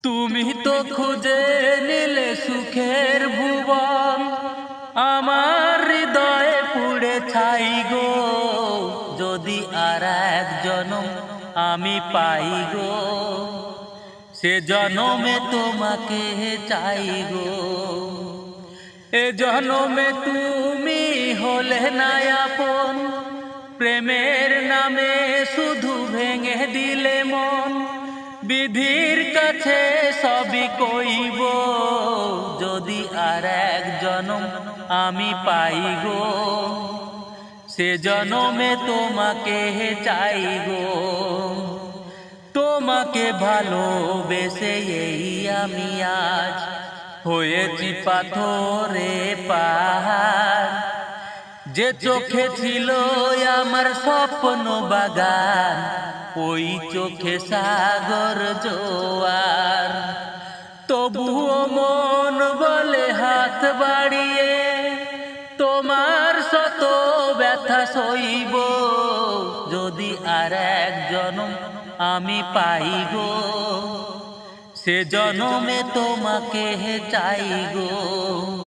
তুমি তো খুঁজে নিলে সুখের ভুবন, আমার হৃদয়ে পুড়ে ছাই গো। যদি আর এক জনম আমি পাই গো, সে জনমে তোমাকে চাই গো। এ জনমে তুমি হলে না আপন, প্রেমের নামে শুধু ভেঙে দিলে মন। বিধির কাছে সবই কইব, যদি আর এক জনম আমি পাই গো, সে জনমে তোমাকে চাই গো। তোমাকে ভালোবেসে এই আমি আজ হয়েছি পাথরে পাহাড়। যে চোখে ছিল আমার স্বপ্ন বাগান, ওই চোখে সাগর জোয়ার। তবুও মন বলে হাত বাড়িয়ে, তোমার শত ব্যথা সইব। যদি আর এক জনম আমি পাই গো, সে জনমে তোমাকে চাই গো।